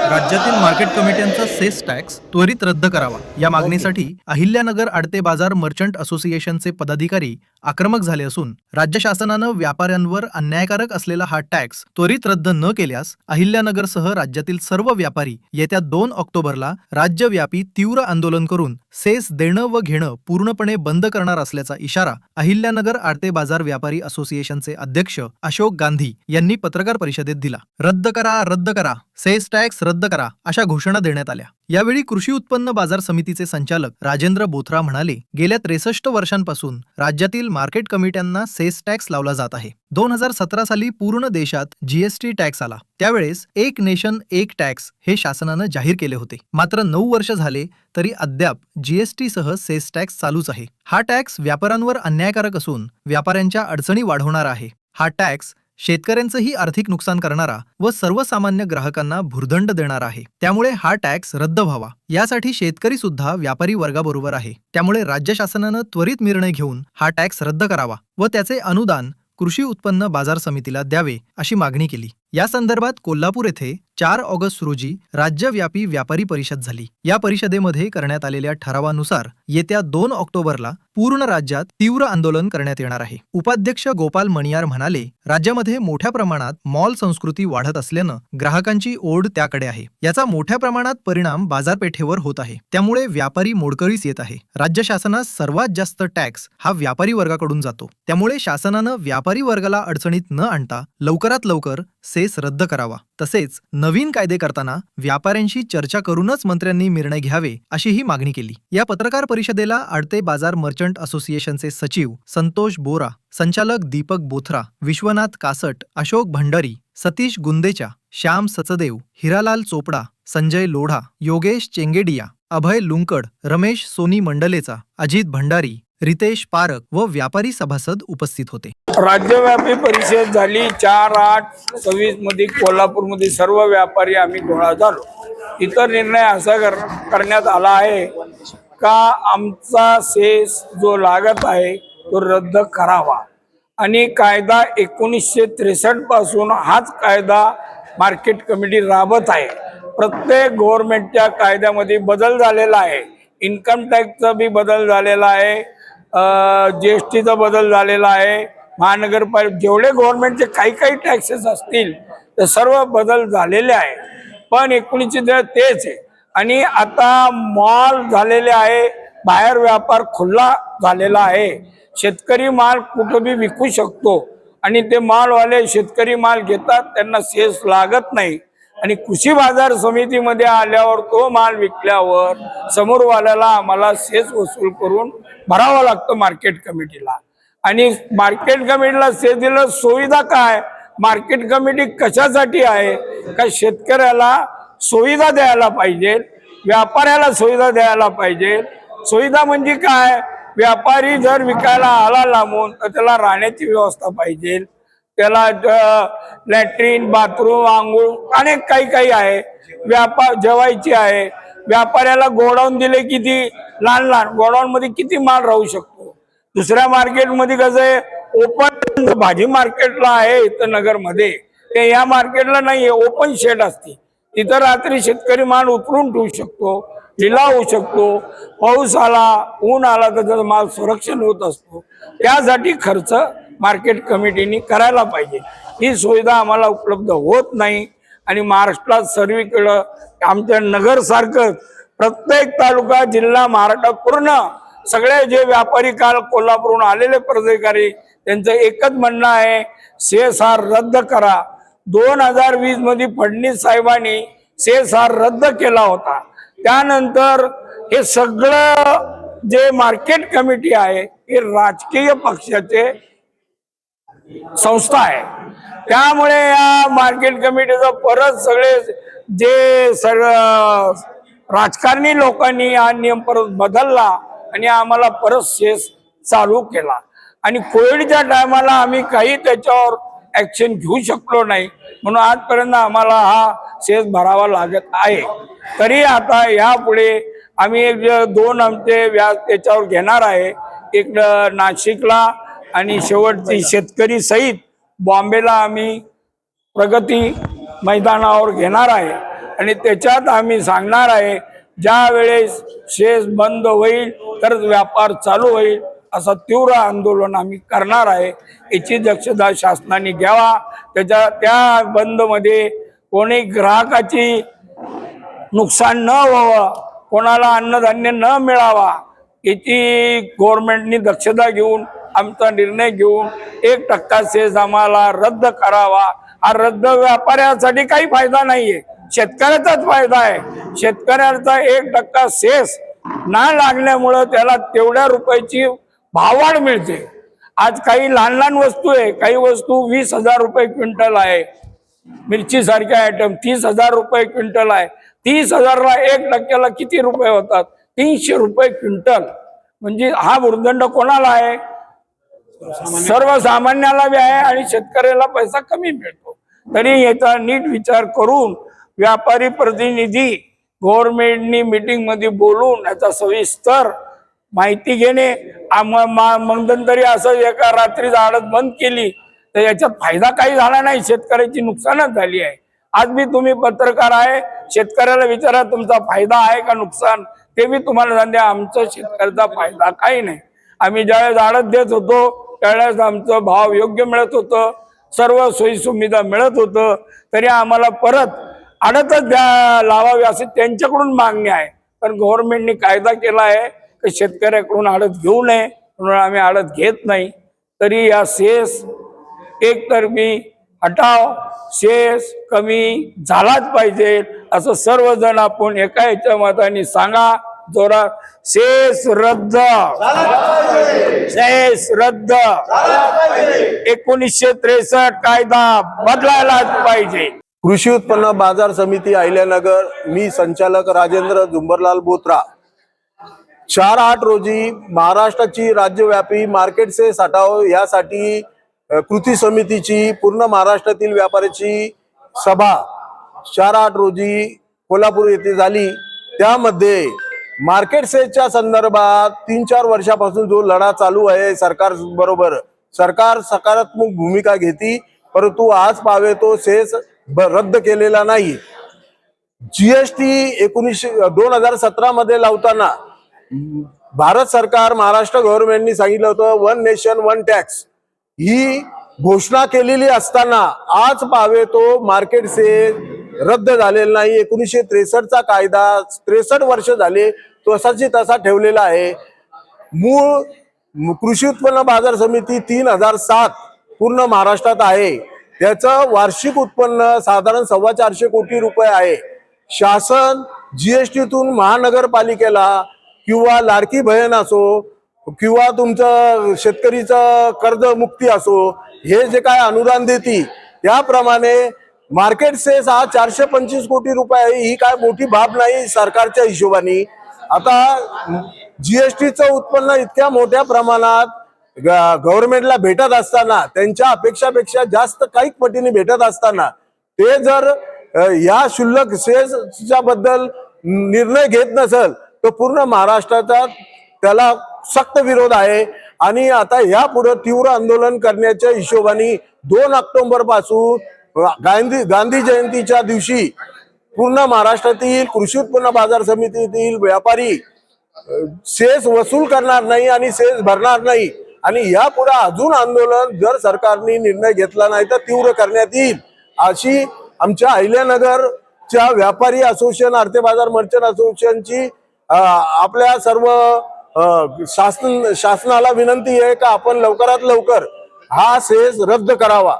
राज्यातील market कमिट्यांचा cess tax त्वरित रद्द करावा या मागणीसाठी अहिल्यानगर आडते बाजार मर्चंट असोसिएशनचे पदाधिकारी आक्रमक झाले असून राज्य शासनानं व्यापाऱ्यांवर अन्यायकारक असलेला हा टॅक्स त्वरित रद्द न केल्यास अहिल्यानगरसह राज्यातील सर्व व्यापारी येत्या 2 ऑक्टोबरला राज्यव्यापी तीव्र आंदोलन करून सेस देणं व घेणं पूर्णपणे बंद करणार असल्याचा इशारा अहिल्यानगर आडते बाजार व्यापारी असोसिएशनचे अध्यक्ष अशोक गांधी यांनी पत्रकार परिषदेत दिला। रद्द करा, सेस टॅक्स रद्द करा अशा घोषणा देण्यात आल्या। यावेळी कृषी उत्पन्न बाजार समितीचे संचालक राजेंद्र बोथरा म्हणाले, गेल्या 63 वर्षांपासून राज्यातील मार्केट कमिट्यांना सेस टॅक्स लावला जात आहे। 2017 साली पूर्ण देशात जीएसटी टॅक्स आला, त्यावेळेस एक नेशन एक टॅक्स हे शासनानं जाहीर केले होते। मात्र 9 वर्ष झाले तरी अद्याप जीएसटी सह सेस टॅक्स चालूच आहे। हा टॅक्स व्यापाऱ्यांवर अन्यायकारक असून व्यापाऱ्यांच्या अडचणी वाढवणारा आहे। हा टॅक्स शेतकऱ्यांचंही आर्थिक नुकसान करणारा व सर्वसामान्य ग्राहकांना भुर्दंड देणारा आहे। त्यामुळे हा टॅक्स रद्द व्हावा यासाठी शेतकरी सुद्धा व्यापारी वर्गाबरोबर आहे। त्यामुळे राज्य शासनानं त्वरित निर्णय घेऊन हा टॅक्स रद्द करावा व त्याचे अनुदान कृषी उत्पन्न बाजार समितीला द्यावे अशी मागणी केली। या संदर्भात कोल्हापूर येथे 4 ऑगस्ट रोजी राज्यव्यापी व्यापारी परिषद झाली। या परिषदेमध्ये करण्यात आलेल्या ठरावानुसार येत्या 2 ऑक्टोबरला पूर्ण राज्यात तीव्र आंदोलन करण्यात येणार आहे। उपाध्यक्ष गोपाल मणियार म्हणाले, राज्यामध्ये मोठ्या प्रमाणात मॉल संस्कृती वाढत असल्यानं ग्राहकांची ओढ त्याकडे आहे। याचा मोठ्या प्रमाणात परिणाम बाजारपेठेवर होत आहे। त्यामुळे व्यापारी मोडकळीस येत आहे। राज्य शासनास सर्वात जास्त टॅक्स हा व्यापारी वर्गाकडून जातो। त्यामुळे शासनानं व्यापारी वर्गाला अडचणीत न आणता लवकरात लवकर सेस रद्द करावा। तसेच नवीन कायदे करताना व्यापाऱ्यांशी चर्चा करूनच मंत्र्यांनी निर्णय घ्यावे अशी ही मागणी केली। या पत्रकार परिषदेला आडते बाजार मर्चंट असोसिएशनचे सचिव संतोष बोरा, संचालक दीपक बोथरा, विश्वनाथ कासट, अशोक भंडारी, सतीश गुंदेचा, श्याम सचदेव, हिरालाल चोपडा, संजय लोढा, योगेश चेंगेडिया, अभय लुंकड, रमेश सोनी मंडलेचा, अजित भंडारी, रितेश पारक व व्यापारी सभासद उपस्थित होते। राज्यव्यापी परिषद झाली 4/8/26 मध्ये कोल्हापूरमध्ये सर्व व्यापारी आम्ही गोळा झालो। इतर निर्णय असा करण्यात आला आहे का आमचा सेस जो लागत आहे तो रद्द करावा आणि कायदा 1963 पासून हाच कायदा मार्केट कमिटी राबत आहे। प्रत्येक गव्हर्नमेंटच्या कायद्यामध्ये बदल झालेला आहे। इन्कम टॅक्सचा बी बदल झालेला आहे, जीएसटीचा बदल झालेला आहे, महानगरपालिका जेवढे गव्हर्नमेंटचे काही टॅक्सेस असतील ते सर्व बदल झालेले आहे। पण 19 तेच आहे आणि आता मॉल झालेले आहे, बाहेर व्यापार खुला झालेला आहे। शेतकरी माल कुठं बी विकू शकतो आणि ते मालवाले शेतकरी माल घेतात, त्यांना सेस लागत नाही आणि कृषी बाजार समितीमध्ये आल्यावर तो माल विकल्यावर समोरवाल्याला आम्हाला सेस वसूल करून भरावा लागतो मार्केट कमिटीला। आणि मार्केट कमिटीला सेस दिलं, सुविधा काय? मार्केट कमिटी कशासाठी आहे का शेतकऱ्याला सुविधा द्यायला पाहिजे, व्यापाऱ्याला सुविधा द्यायला पाहिजे। सुविधा म्हणजे काय? व्यापारी जर विकायला आला लांबून तर त्याला राहण्याची व्यवस्था पाहिजे, त्याला लॅट्रिन, बाथरूम, आंघोळ अनेक काही आहे, व्यापार जेवायची आहे। व्यापाऱ्याला गोडाऊन दिले, किती लहान गोडाऊन मध्ये किती माल राहू शकतो। दुसऱ्या मार्केटमध्ये कसं आहे, ओपन भाजी मार्केटला आहे इथं नगरमध्ये, ते या मार्केटला नाही, ओपन शेड असते, तिथं रात्री शेतकरी माल उतरून ठेवू शकतो, लिलाव होऊ शकतो। पाऊस आला, ऊन आला तर त्याचा माल संरक्षण होत असतो। त्यासाठी खर्च मार्केट कमिटीने करायला पाहिजे। ही सुविधा आम्हाला उपलब्ध होत नाही आणि महाराष्ट्रात सर्वीकडं आमच्या नगरसारखं प्रत्येक तालुका, जिल्हा, महाराष्ट्रात पूर्ण सगळे जे व्यापारी काल कोल्हापूरहून आलेले पदाधिकारी त्यांचं एकच म्हणणं आहे, सेस हा रद्द करा। 2020 मध्ये फडणवीस साहेबांनी सेस हा रद्द केला होता। त्यानंतर हे सगळं जे मार्केट कमिटी आहे हे राजकीय पक्षाचे संस्था आहे। त्यामुळे या मार्केट कमिटीचं परत सगळे जे राजकारणी लोकांनी हा नियम परत बदलला आणि आम्हाला परत सेस चालू केला आणि कोविडच्या टायमाला आम्ही काही त्याच्यावर ऍक्शन घेऊ शकलो नाही, म्हणून आजपर्यंत आम्हाला हा सेस भरावा लागत आहे। तरी आता यापुढे आम्ही 2 आमचे व्याज त्याच्यावर घेणार आहे, एक नाशिकला आणि शेवटची शेतकरी सहित बॉम्बेला आम्ही प्रगती मैदानावर घेणार आहे। आणि त्याच्यात आम्ही सांगणार आहे ज्या वेळेस सेस बंद होईल तरच व्यापार चालू होईल, असं तीव्र आंदोलन आम्ही करणार आहे। याची दक्षता शासनाने घ्यावा। त्या बंद मध्ये कोणी ग्राहकाची नुकसान न व्हावं, कोणाला अन्नधान्य न मिळावा याची गव्हर्नमेंटनी दक्षता घेऊन आमचा निर्णय घेऊन 1% सेस आम्हाला रद्द करावा। हा रद्द व्यापाऱ्यासाठी काही फायदा नाहीये, शेतकऱ्याचाच फायदा आहे। शेतकऱ्याचा 1% सेस ना लागल्यामुळं त्याला तेवढ्या रुपयाची भाववाढ मिळते। आज काही लहान लहान वस्तू आहे, काही वस्तू 20,000 रुपये क्विंटल आहे। मिरची सारखे आयटम 30,000 रुपये क्विंटल आहे। 30,000ला 1%ला किती रुपये होतात? 300 रुपये क्विंटल। म्हणजे हा भुर्दंड कोणाला आहे? सर्वसामान्याला बी आहे आणि शेतकऱ्याला पैसा कमी मिळतो। तरी याचा नीट विचार करून व्यापारी प्रतिनिधी गव्हर्नमेंटनी मीटिंग मध्ये बोलून याचा सविस्तर माहिती घेणे। मध्यंतरी असं एका रात्रीच आडत बंद केली तर याच्यात फायदा काही झाला नाही, शेतकऱ्याची नुकसानच झाली आहे। आज मी तुम्ही पत्रकार आहे, शेतकऱ्याला विचारा तुमचा फायदा आहे का नुकसान, ते मी तुम्हाला सांगते आमचा शेतकऱ्याचा फायदा काही नाही। आम्ही ज्यावेळेस आडत देत होतो त्यावेळेस आमचं भाव योग्य मिळत होतं, सर्व सोयी सुविधा मिळत होतं, तरी आम्हाला परत आडतच लावावी अशी त्यांच्याकडून मागणी आहे। पण गव्हर्नमेंटने कायदा केला आहे की शेतकऱ्याकडून आडत घेऊ नये, म्हणून आम्ही आडत घेत नाही। तरी या सेस एकतर्फी हटाव, सेस कमी झालाच पाहिजे असं सर्वजण आपण एका याच्या मताने सांगा जोरात, सेस रद्द, सेस रद्द, 1963 कायदा बदलायलाच पाहिजे। कृषी उत्पन्न बाजार समिती अहिल्यानगर, मी संचालक राजेंद्र झुंबरलाल बोत्रा। 4/8 रोजी महाराष्ट्राची राज्यव्यापी मार्केट सेस हटाव यासाठी कृती समितीची पूर्ण महाराष्ट्रातील व्यापाऱ्याची सभा 4/8 रोजी कोल्हापूर येथे झाली। त्यामध्ये मार्केट सेसच्या संदर्भात 3-4 वर्षापासून जो लढा चालू आहे सरकार बरोबर, सरकार सकारात्मक भूमिका घेती, परंतु आज पावे तो सेस रद्द केलेला नाही। जीएसटी 2017 मध्ये लावताना भारत सरकार, महाराष्ट्र गव्हर्नमेंटनी सांगितलं होतं 1 नेशन 1 टॅक्स ही घोषणा केलेली असताना आज पावे तो मार्केट सेस रद्द झालेला नाही। 1963चा कायदा 63 वर्ष झाले तसाची तसा ठेवलेला आहे। मूळ कृषी उत्पन्न बाजार समिती 3007 पूर्ण महाराष्ट्रात आहे, त्याचं वार्षिक उत्पन्न साधारण 425 कोटी रुपये आहे। शासन जीएसटीतून महानगरपालिकेला किंवा लाडकी बहीण असो किंवा तुमचं शेतकरीचं कर्जमुक्ती असो, हे जे काय अनुदान देती त्याप्रमाणे मार्केट सेस हा 425 कोटी रुपये आहे। ही काय मोठी बाब नाही सरकारच्या हिशोबाने। आता जीएसटीचं उत्पन्न इतक्या मोठ्या प्रमाणात गव्हर्नमेंटला भेटत असताना, त्यांच्या अपेक्षापेक्षा जास्त काही पटीने भेटत असताना, ते जर या शुल्लक सेसच्या बद्दल निर्णय घेत नसेल तर पूर्ण महाराष्ट्राचा त्याला सक्त विरोध आहे। आणि आता यापुढे तीव्र आंदोलन करण्याच्या हिशोबाने 2 ऑक्टोबर पासून गांधी जयंतीच्या दिवशी पूर्ण महाराष्ट्रातील कृषी उत्पन्न बाजार समितीतील व्यापारी सेस वसूल करणार नाही आणि सेस भरणार नाही। आणि यापुढे अजून आंदोलन जर सरकारने निर्णय घेतला नाही तर तीव्र करण्यात येईल, अशी आमच्या अहिल्यानगरच्या व्यापारी असोसिएशन, आर्थे बाजार मर्चंट असोसिएशनची आपल्या सर्व शासनाला विनंती आहे की आपण लवकरात लवकर हा सेस रद्द करावा।